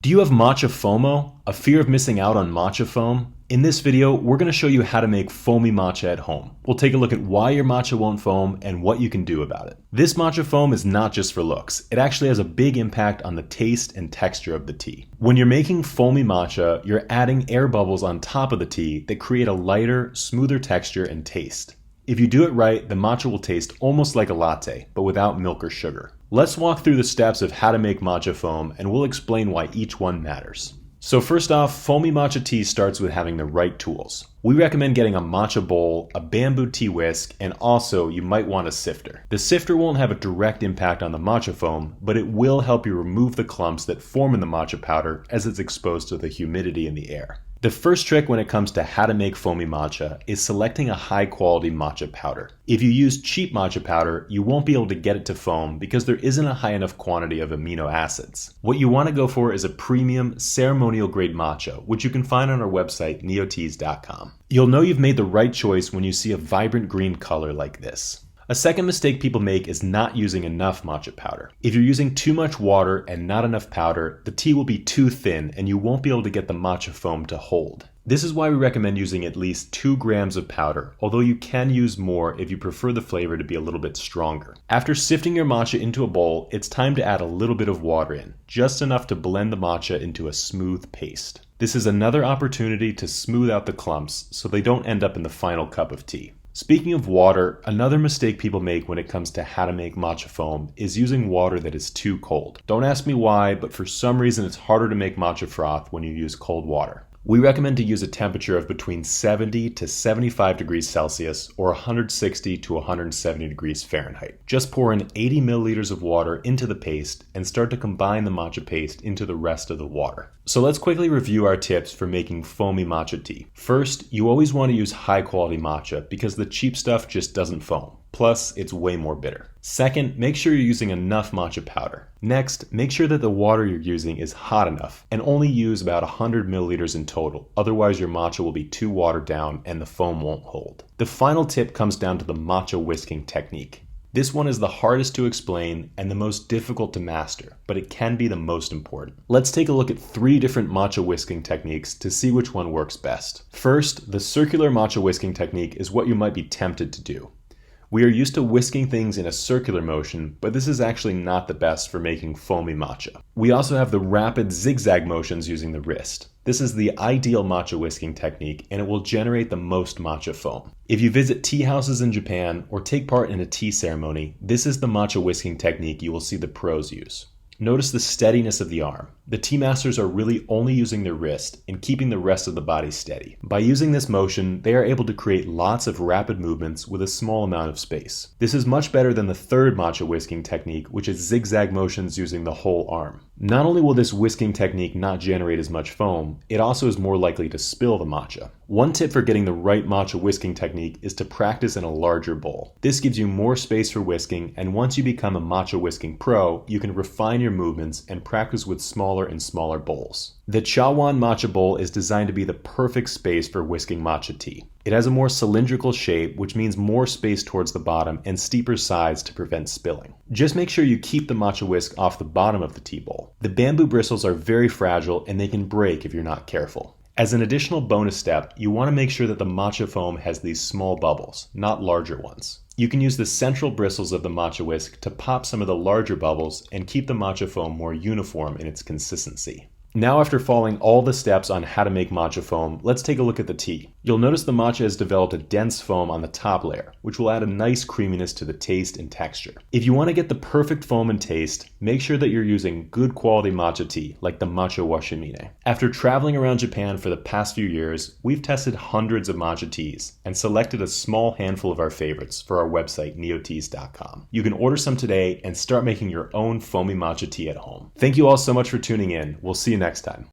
Do you have matcha FOMO? A fear of missing out on matcha foam? In this video, we're going to show you how to make foamy matcha at home. We'll take a look at why your matcha won't foam and what you can do about it. This matcha foam is not just for looks. It actually has a big impact on the taste and texture of the tea. When you're making foamy matcha, you're adding air bubbles on top of the tea that create a lighter, smoother texture and taste. If you do it right, the matcha will taste almost like a latte, but without milk or sugar. Let's walk through the steps of how to make matcha foam, and we'll explain why each one matters. So first off, foamy matcha tea starts with having the right tools. We recommend getting a matcha bowl, a bamboo tea whisk, and also you might want a sifter. The sifter won't have a direct impact on the matcha foam, but it will help you remove the clumps that form in the matcha powder as it's exposed to the humidity in the air. The first trick when it comes to how to make foamy matcha is selecting a high quality matcha powder. If you use cheap matcha powder, you won't be able to get it to foam because there isn't a high enough quantity of amino acids. What you want to go for is a premium ceremonial grade matcha, which you can find on our website neoteas.com. You'll know you've made the right choice when you see a vibrant green color like this. A second mistake people make is not using enough matcha powder. If you're using too much water and not enough powder, the tea will be too thin and you won't be able to get the matcha foam to hold. This is why we recommend using at least 2 grams of powder, although you can use more if you prefer the flavor to be a little bit stronger. After sifting your matcha into a bowl, it's time to add a little bit of water in, just enough to blend the matcha into a smooth paste. This is another opportunity to smooth out the clumps so they don't end up in the final cup of tea. Speaking of water, another mistake people make when it comes to how to make matcha foam is using water that is too cold. Don't ask me why, but for some reason it's harder to make matcha froth when you use cold water. We recommend to use a temperature of between 70 to 75 degrees Celsius or 160 to 170 degrees Fahrenheit. Just pour in 80 milliliters of water into the paste and start to combine the matcha paste into the rest of the water. So let's quickly review our tips for making foamy matcha tea. First, you always want to use high quality matcha because the cheap stuff just doesn't foam. Plus, it's way more bitter. Second, make sure you're using enough matcha powder. Next, make sure that the water you're using is hot enough and only use about 100 milliliters in total. Otherwise, your matcha will be too watered down and the foam won't hold. The final tip comes down to the matcha whisking technique. This one is the hardest to explain and the most difficult to master, but it can be the most important. Let's take a look at 3 different matcha whisking techniques to see which one works best. First, the circular matcha whisking technique is what you might be tempted to do. We are used to whisking things in a circular motion, but this is actually not the best for making foamy matcha. We also have the rapid zigzag motions using the wrist. This is the ideal matcha whisking technique and it will generate the most matcha foam. If you visit tea houses in Japan or take part in a tea ceremony, this is the matcha whisking technique you will see the pros use. Notice the steadiness of the arm. The tea masters are really only using their wrist and keeping the rest of the body steady. By using this motion, they are able to create lots of rapid movements with a small amount of space. This is much better than the third matcha whisking technique, which is zigzag motions using the whole arm. Not only will this whisking technique not generate as much foam, it also is more likely to spill the matcha. One tip for getting the right matcha whisking technique is to practice in a larger bowl. This gives you more space for whisking, and once you become a matcha whisking pro, you can refine your movements and practice with smaller and smaller bowls. The Chawan matcha bowl is designed to be the perfect space for whisking matcha tea. It has a more cylindrical shape, which means more space towards the bottom and steeper sides to prevent spilling. Just make sure you keep the matcha whisk off the bottom of the tea bowl. The bamboo bristles are very fragile and they can break if you're not careful. As an additional bonus step, you want to make sure that the matcha foam has these small bubbles, not larger ones. You can use the central bristles of the matcha whisk to pop some of the larger bubbles and keep the matcha foam more uniform in its consistency. Now, after following all the steps on how to make matcha foam, let's take a look at the tea. You'll notice the matcha has developed a dense foam on the top layer, which will add a nice creaminess to the taste and texture. If you want to get the perfect foam and taste, make sure that you're using good quality matcha tea, like the Matcha Whisking. After traveling around Japan for the past few years, we've tested hundreds of matcha teas and selected a small handful of our favorites for our website, neoteas.com. You can order some today and start making your own foamy matcha tea at home. Thank you all so much for tuning in. We'll see you next time.